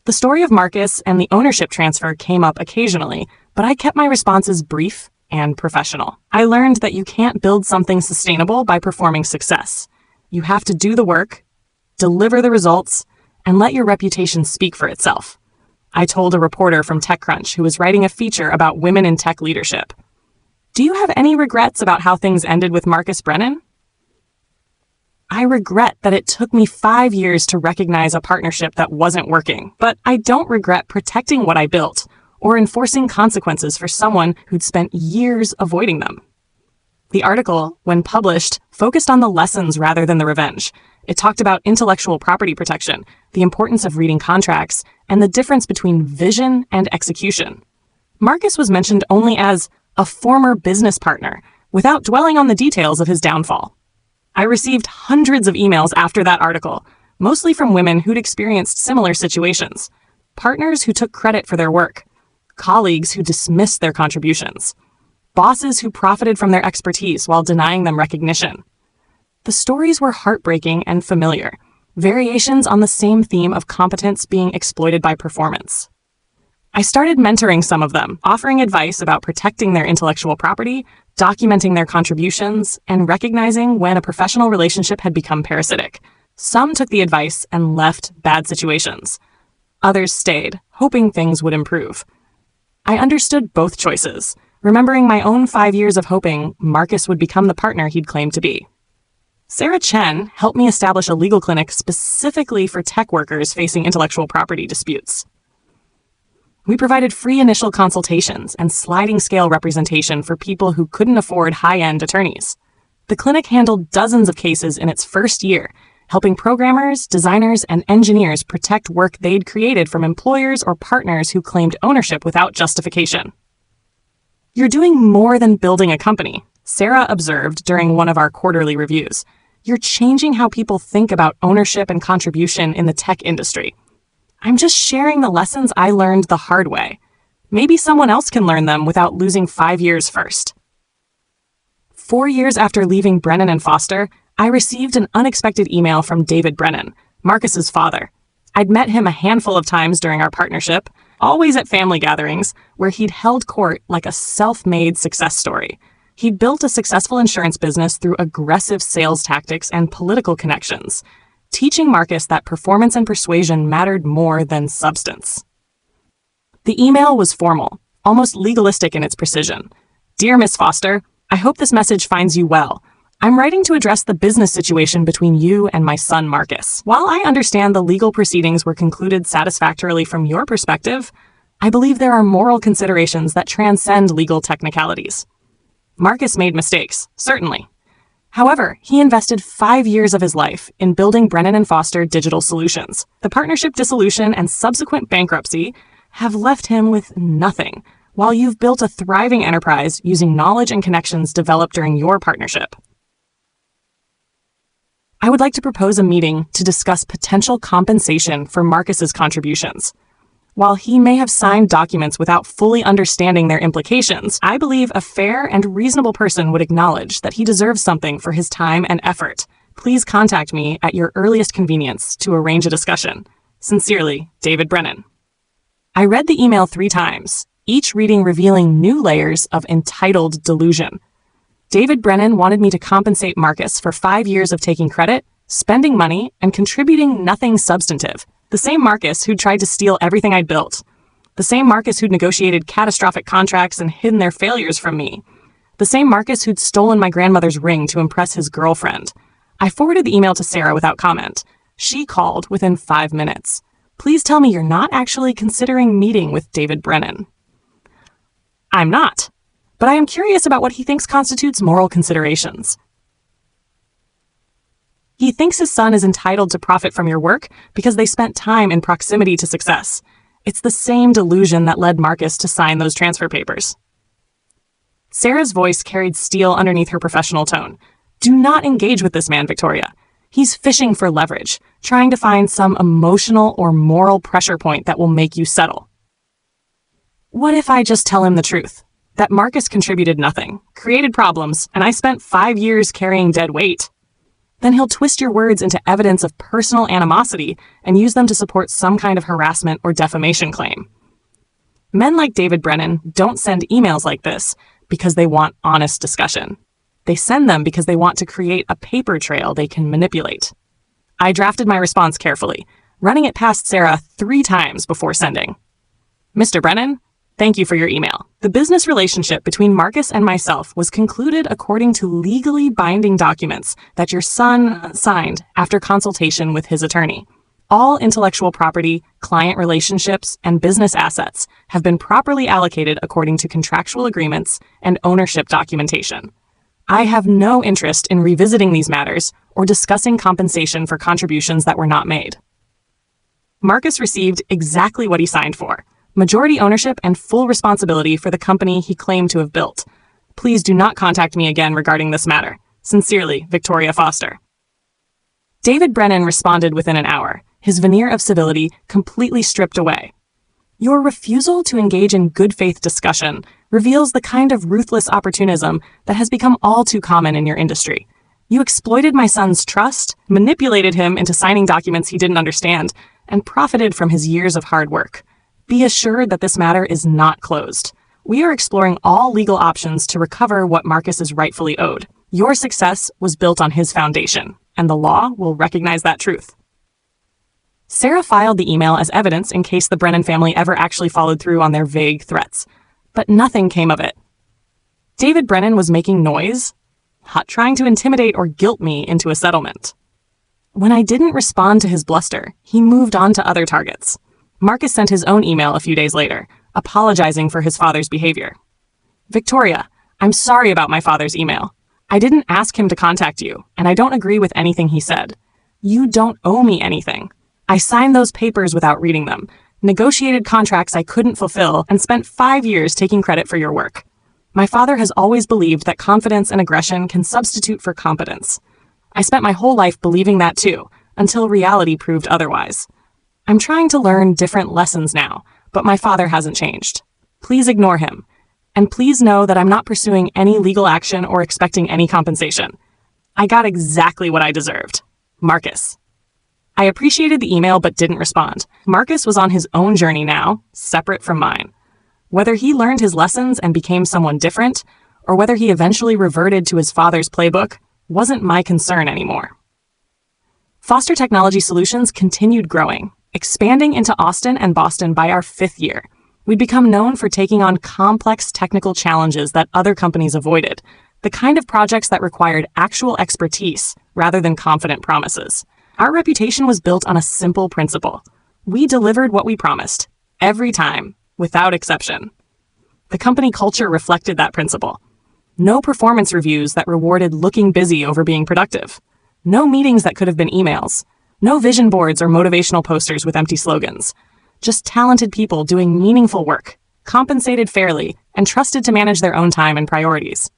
The story of Marcus and the ownership transfer came up occasionally, but I kept my responses brief and professional. I learned that you can't build something sustainable by performing success. You have to do the work, deliver the results, and let your reputation speak for itself. I told a reporter from TechCrunch who was writing a feature about women in tech leadership. Do you have any regrets about how things ended with Marcus Brennan? I regret that it took me 5 years to recognize a partnership that wasn't working, but I don't regret protecting what I built or enforcing consequences for someone who'd spent years avoiding them. The article, when published, focused on the lessons rather than the revenge. It talked about intellectual property protection, the importance of reading contracts, and the difference between vision and execution. Marcus was mentioned only as a former business partner, without dwelling on the details of his downfall. I received hundreds of emails after that article, mostly from women who'd experienced similar situations, partners who took credit for their work, colleagues who dismissed their contributions, bosses who profited from their expertise while denying them recognition. The stories were heartbreaking and familiar, variations on the same theme of competence being exploited by performance. I started mentoring some of them, offering advice about protecting their intellectual property, documenting their contributions, and recognizing when a professional relationship had become parasitic. Some took the advice and left bad situations. Others stayed, hoping things would improve. I understood both choices, remembering my own 5 years of hoping Marcus would become the partner he'd claimed to be. Sarah Chen helped me establish a legal clinic specifically for tech workers facing intellectual property disputes. We provided free initial consultations and sliding scale representation for people who couldn't afford high-end attorneys. The clinic handled dozens of cases in its first year, helping programmers, designers, and engineers protect work they'd created from employers or partners who claimed ownership without justification. "You're doing more than building a company," Sarah observed during one of our quarterly reviews. "You're changing how people think about ownership and contribution in the tech industry. I'm just sharing the lessons I learned the hard way. Maybe someone else can learn them without losing 5 years first." 4 years after leaving Brennan and Foster, I received an unexpected email from David Brennan, Marcus's father. I'd met him a handful of times during our partnership, always at family gatherings, where he'd held court like a self-made success story. He'd built a successful insurance business through aggressive sales tactics and political connections, teaching Marcus that performance and persuasion mattered more than substance. The email was formal, almost legalistic in its precision. "Dear Miss Foster, I hope this message finds you well. I'm writing to address the business situation between you and my son Marcus. While I understand the legal proceedings were concluded satisfactorily from your perspective, I believe there are moral considerations that transcend legal technicalities. Marcus made mistakes, certainly. However, he invested 5 years of his life in building Brennan and Foster Digital Solutions. The partnership dissolution and subsequent bankruptcy have left him with nothing, while you've built a thriving enterprise using knowledge and connections developed during your partnership. I would like to propose a meeting to discuss potential compensation for Marcus's contributions. While he may have signed documents without fully understanding their implications, I believe a fair and reasonable person would acknowledge that he deserves something for his time and effort. Please contact me at your earliest convenience to arrange a discussion. Sincerely, David Brennan. I read the email 3 times, each reading revealing new layers of entitled delusion. David Brennan wanted me to compensate Marcus for 5 years of taking credit, spending money, and contributing nothing substantive. The same Marcus who'd tried to steal everything I'd built. The same Marcus who'd negotiated catastrophic contracts and hidden their failures from me. The same Marcus who'd stolen my grandmother's ring to impress his girlfriend. I forwarded the email to Sarah without comment. She called within 5 minutes. "Please tell me you're not actually considering meeting with David Brennan." "I'm not. but I am curious about what he thinks constitutes moral considerations. He thinks his son is entitled to profit from your work because they spent time in proximity to success. It's the same delusion that led Marcus to sign those transfer papers. Sarah's voice carried steel underneath her professional tone. Do not engage with this man, Victoria. He's fishing for leverage, trying to find some emotional or moral pressure point that will make you settle. What if I just tell him the truth? That Marcus contributed nothing, created problems, and I spent 5 years carrying dead weight. Then he'll twist your words into evidence of personal animosity and use them to support some kind of harassment or defamation claim. Men like David Brennan don't send emails like this because they want honest discussion. They send them because they want to create a paper trail they can manipulate. I drafted my response carefully, running it past Sarah 3 times before sending. Mr. Brennan, thank you for your email. The business relationship between Marcus and myself was concluded according to legally binding documents that your son signed after consultation with his attorney. All intellectual property, client relationships, and business assets have been properly allocated according to contractual agreements and ownership documentation. I have no interest in revisiting these matters or discussing compensation for contributions that were not made. Marcus received exactly what he signed for: majority ownership and full responsibility for the company he claimed to have built. Please do not contact me again regarding this matter. Sincerely, Victoria Foster. David Brennan responded within an hour, his veneer of civility completely stripped away. Your refusal to engage in good faith discussion reveals the kind of ruthless opportunism that has become all too common in your industry. You exploited my son's trust, manipulated him into signing documents he didn't understand, and profited from his years of hard work. Be assured that this matter is not closed. We are exploring all legal options to recover what Marcus is rightfully owed. Your success was built on his foundation, and the law will recognize that truth. Sarah filed the email as evidence in case the Brennan family ever actually followed through on their vague threats, but nothing came of it. David Brennan was making noise, trying to intimidate or guilt me into a settlement. When I didn't respond to his bluster, he moved on to other targets. Marcus sent his own email a few days later, apologizing for his father's behavior. Victoria, I'm sorry about my father's email. I didn't ask him to contact you, and I don't agree with anything he said. You don't owe me anything. I signed those papers without reading them, negotiated contracts I couldn't fulfill, and spent 5 years taking credit for your work. My father has always believed that confidence and aggression can substitute for competence. I spent my whole life believing that too, until reality proved otherwise. I'm trying to learn different lessons now, but my father hasn't changed. Please ignore him. And please know that I'm not pursuing any legal action or expecting any compensation. I got exactly what I deserved. Marcus. I appreciated the email but didn't respond. Marcus was on his own journey now, separate from mine. Whether he learned his lessons and became someone different, or whether he eventually reverted to his father's playbook, wasn't my concern anymore. Foster Technology Solutions continued growing, expanding into Austin and Boston by our 5th year. We'd become known for taking on complex technical challenges that other companies avoided, the kind of projects that required actual expertise rather than confident promises. Our reputation was built on a simple principle. We delivered what we promised, every time, without exception. The company culture reflected that principle. No performance reviews that rewarded looking busy over being productive. No meetings that could have been emails. No vision boards or motivational posters with empty slogans. Just talented people doing meaningful work, compensated fairly, and trusted to manage their own time and priorities.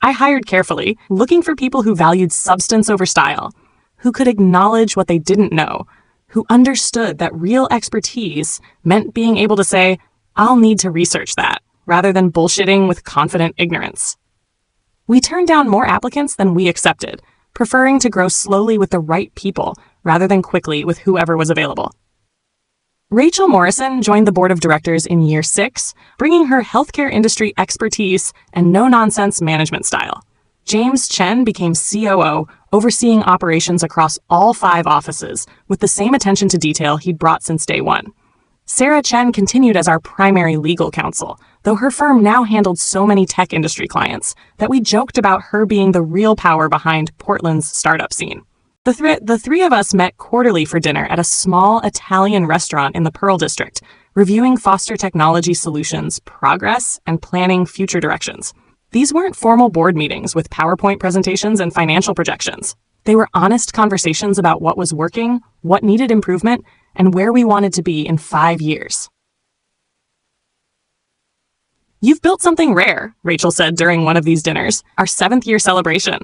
I hired carefully, looking for people who valued substance over style, who could acknowledge what they didn't know, who understood that real expertise meant being able to say, I'll need to research that, rather than bullshitting with confident ignorance. We turned down more applicants than we accepted, preferring to grow slowly with the right people rather than quickly with whoever was available. Rachel Morrison joined the board of directors in year 6, bringing her healthcare industry expertise and no-nonsense management style. James Chen became COO, overseeing operations across all 5 offices with the same attention to detail he'd brought since day one. Sarah Chen continued as our primary legal counsel, though her firm now handled so many tech industry clients that we joked about her being the real power behind Portland's startup scene. The three of us met quarterly for dinner at a small Italian restaurant in the Pearl District, reviewing Foster Technology Solutions' progress and planning future directions. These weren't formal board meetings with PowerPoint presentations and financial projections. They were honest conversations about what was working, what needed improvement, and where we wanted to be in 5 years. "You've built something rare," Rachel said during one of these dinners, our 7th-year celebration.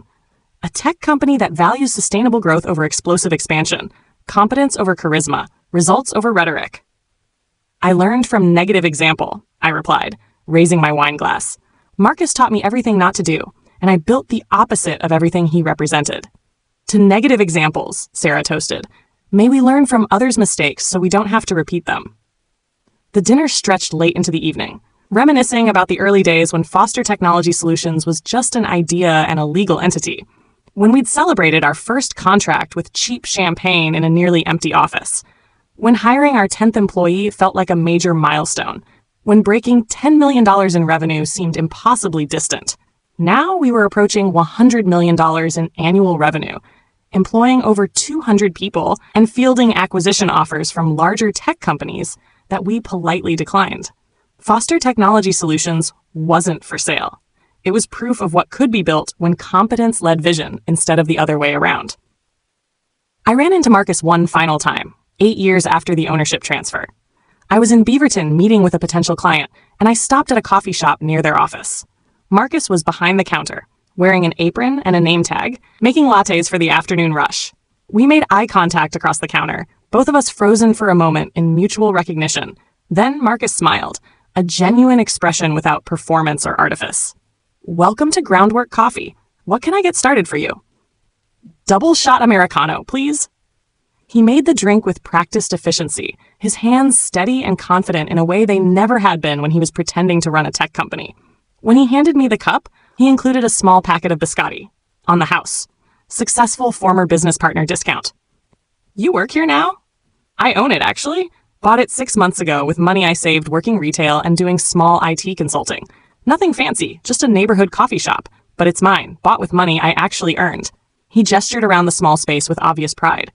"A tech company that values sustainable growth over explosive expansion, competence over charisma, results over rhetoric." "I learned from negative example," I replied, raising my wine glass. "Marcus taught me everything not to do, and I built the opposite of everything he represented." "To negative examples," Sarah toasted. "May we learn from others' mistakes so we don't have to repeat them." The dinner stretched late into the evening, reminiscing about the early days when Foster Technology Solutions was just an idea and a legal entity, when we'd celebrated our first contract with cheap champagne in a nearly empty office, when hiring our 10th employee felt like a major milestone, when breaking $10 million in revenue seemed impossibly distant. Now we were approaching $100 million in annual revenue, employing over 200 people and fielding acquisition offers from larger tech companies that we politely declined. Foster Technology Solutions wasn't for sale. It was proof of what could be built when competence led vision instead of the other way around. I ran into Marcus one final time, 8 years after the ownership transfer. I was in Beaverton meeting with a potential client, and I stopped at a coffee shop near their office. Marcus was behind the counter, wearing an apron and a name tag, making lattes for the afternoon rush. We made eye contact across the counter, both of us frozen for a moment in mutual recognition. Then Marcus smiled, a genuine expression without performance or artifice. "Welcome to Groundwork Coffee. What can I get started for you?" "Double shot Americano, please." He made the drink with practiced efficiency, his hands steady and confident in a way they never had been when he was pretending to run a tech company. When he handed me the cup, he included a small packet of biscotti. On the house. Successful former business partner discount. "You work here now?" "I own it, actually. Bought it 6 months ago with money I saved working retail and doing small IT consulting. Nothing fancy, just a neighborhood coffee shop. But it's mine, bought with money I actually earned." He gestured around the small space with obvious pride.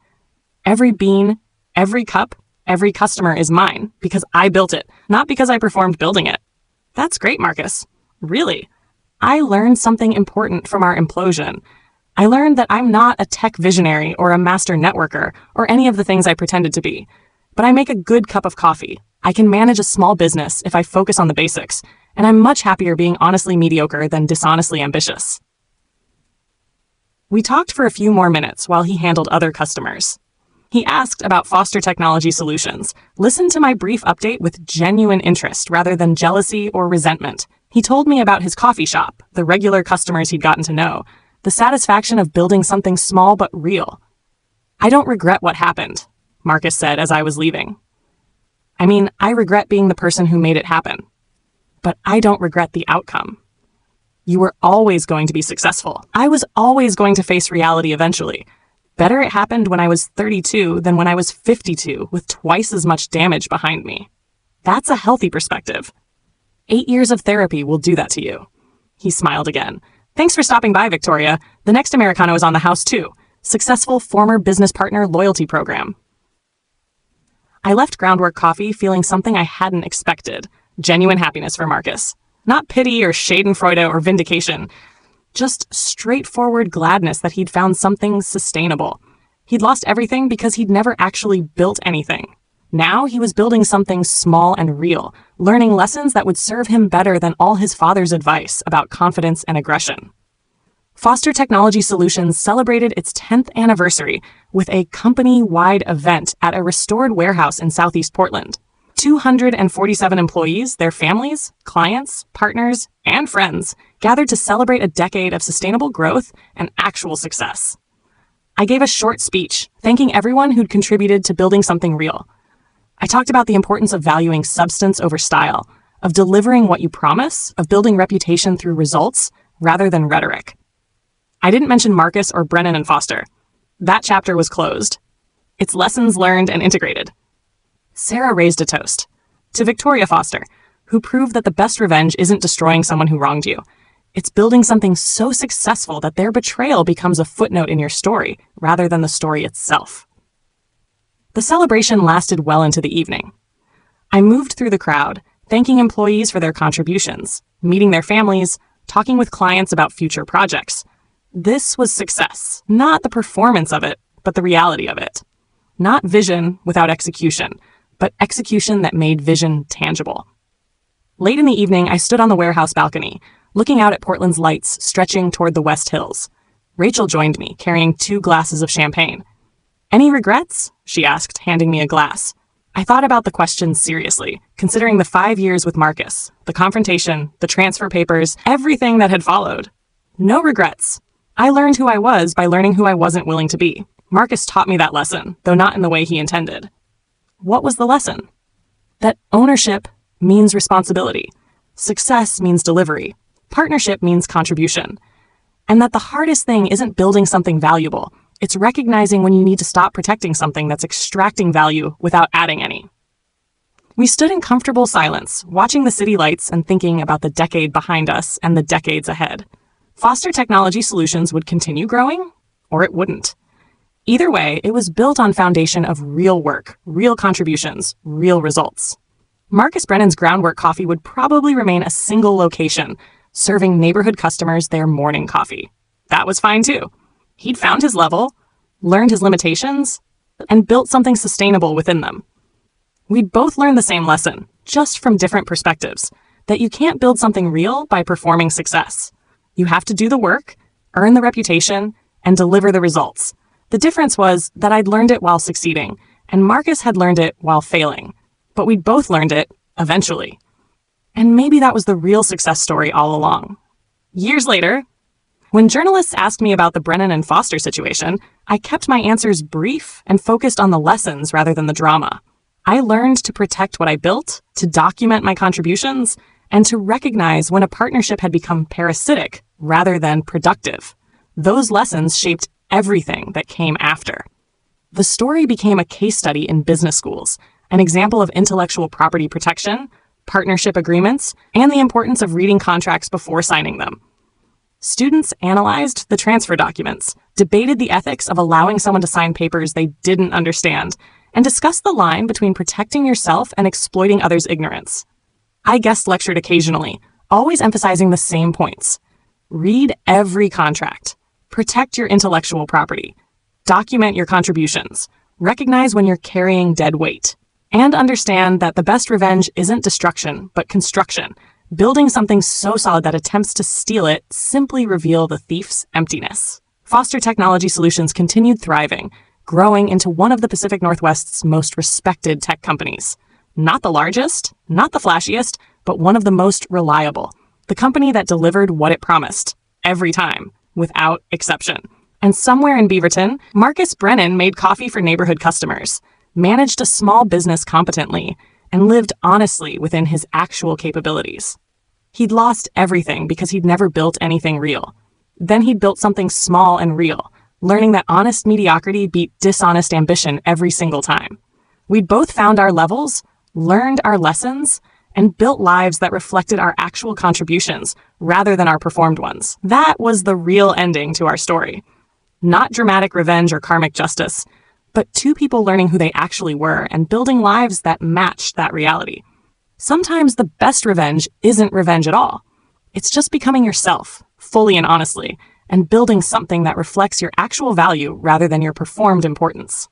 "Every bean, every cup, every customer is mine because I built it, not because I performed building it." "That's great, Marcus." "Really? I learned something important from our implosion. I learned that I'm not a tech visionary or a master networker or any of the things I pretended to be. But I make a good cup of coffee. I can manage a small business if I focus on the basics, and I'm much happier being honestly mediocre than dishonestly ambitious." We talked for a few more minutes while he handled other customers. He asked about Foster Technology Solutions, listened to my brief update with genuine interest rather than jealousy or resentment. He told me about his coffee shop, the regular customers he'd gotten to know, the satisfaction of building something small but real. "I don't regret what happened," Marcus said as I was leaving. "I mean, I regret being the person who made it happen. But I don't regret the outcome. You were always going to be successful. I was always going to face reality eventually. Better it happened when I was 32 than when I was 52 with twice as much damage behind me. That's a healthy perspective. 8 years of therapy will do that to you." He smiled again. "Thanks for stopping by, Victoria. The next Americano is on the house too. Successful former business partner loyalty program." I left Groundwork Coffee feeling something I hadn't expected. Genuine happiness for Marcus. Not pity or schadenfreude or vindication. Just straightforward gladness that he'd found something sustainable. He'd lost everything because he'd never actually built anything. Now he was building something small and real, learning lessons that would serve him better than all his father's advice about confidence and aggression. Foster Technology Solutions celebrated its 10th anniversary with a company-wide event at a restored warehouse in Southeast Portland. 247 employees, their families, clients, partners, and friends gathered to celebrate a decade of sustainable growth and actual success. I gave a short speech, thanking everyone who'd contributed to building something real. I talked about the importance of valuing substance over style, of delivering what you promise, of building reputation through results rather than rhetoric. I didn't mention Marcus or Brennan and Foster. That chapter was closed. It's lessons learned and integrated. Sarah raised a toast to Victoria Foster, who proved that the best revenge isn't destroying someone who wronged you. It's building something so successful that their betrayal becomes a footnote in your story rather than the story itself. The celebration lasted well into the evening. I moved through the crowd, thanking employees for their contributions, meeting their families, talking with clients about future projects. This was success, not the performance of it, but the reality of it. Not vision without execution, but execution that made vision tangible. Late in the evening, I stood on the warehouse balcony, looking out at Portland's lights stretching toward the West Hills. Rachel joined me, carrying 2 glasses of champagne. "Any regrets?" she asked, handing me a glass. I thought about the question seriously, considering the 5 years with Marcus, the confrontation, the transfer papers, everything that had followed. No regrets. I learned who I was by learning who I wasn't willing to be. Marcus taught me that lesson, though not in the way he intended. What was the lesson? That ownership means responsibility. Success means delivery. Partnership means contribution. And that the hardest thing isn't building something valuable. It's recognizing when you need to stop protecting something that's extracting value without adding any. We stood in comfortable silence, watching the city lights and thinking about the decade behind us and the decades ahead. Foster Technology Solutions would continue growing, or it wouldn't. Either way, it was built on foundation of real work, real contributions, real results. Marcus Brennan's Groundwork Coffee would probably remain a single location, serving neighborhood customers their morning coffee. That was fine too. He'd found his level, learned his limitations, and built something sustainable within them. We'd both learned the same lesson, just from different perspectives, that you can't build something real by performing success. You have to do the work, earn the reputation, and deliver the results. The difference was that I'd learned it while succeeding, and Marcus had learned it while failing. But we'd both learned it, eventually. And maybe that was the real success story all along. Years later, when journalists asked me about the Brennan and Foster situation, I kept my answers brief and focused on the lessons rather than the drama. I learned to protect what I built, to document my contributions, and to recognize when a partnership had become parasitic rather than productive. Those lessons shaped everything that came after. The story became a case study in business schools, an example of intellectual property protection, partnership agreements, and the importance of reading contracts before signing them. Students analyzed the transfer documents, debated the ethics of allowing someone to sign papers they didn't understand, and discussed the line between protecting yourself and exploiting others' ignorance. I guest lectured occasionally, always emphasizing the same points. Read every contract. Protect your intellectual property. Document your contributions. Recognize when you're carrying dead weight. And understand that the best revenge isn't destruction, but construction. Building something so solid that attempts to steal it simply reveal the thief's emptiness. Foster Technology Solutions continued thriving, growing into one of the Pacific Northwest's most respected tech companies. Not the largest, not the flashiest, but one of the most reliable. The company that delivered what it promised, every time, without exception. And somewhere in Beaverton, Marcus Brennan made coffee for neighborhood customers, managed a small business competently, and lived honestly within his actual capabilities. He'd lost everything because he'd never built anything real. Then he'd built something small and real, learning that honest mediocrity beat dishonest ambition every single time. We'd both found our levels, learned our lessons, and built lives that reflected our actual contributions rather than our performed ones. That was the real ending to our story. Not dramatic revenge or karmic justice, but 2 people learning who they actually were and building lives that matched that reality. Sometimes the best revenge isn't revenge at all. It's just becoming yourself, fully and honestly, and building something that reflects your actual value rather than your performed importance.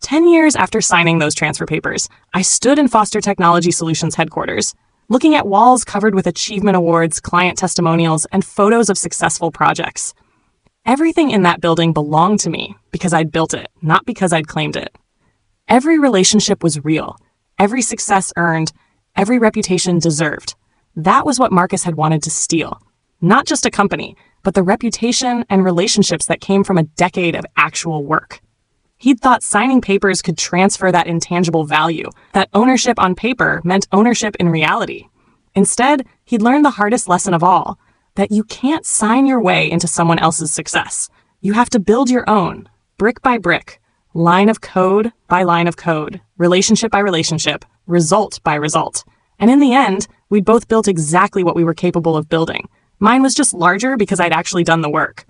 10 years after signing those transfer papers, I stood in Foster Technology Solutions headquarters, looking at walls covered with achievement awards, client testimonials, and photos of successful projects. Everything in that building belonged to me because I'd built it, not because I'd claimed it. Every relationship was real, every success earned, every reputation deserved. That was what Marcus had wanted to steal. Not just a company, but the reputation and relationships that came from a decade of actual work. He'd thought signing papers could transfer that intangible value, that ownership on paper meant ownership in reality. Instead, he'd learned the hardest lesson of all, that you can't sign your way into someone else's success. You have to build your own, brick by brick, line of code by line of code, relationship by relationship, result by result. And in the end, we'd both built exactly what we were capable of building. Mine was just larger because I'd actually done the work.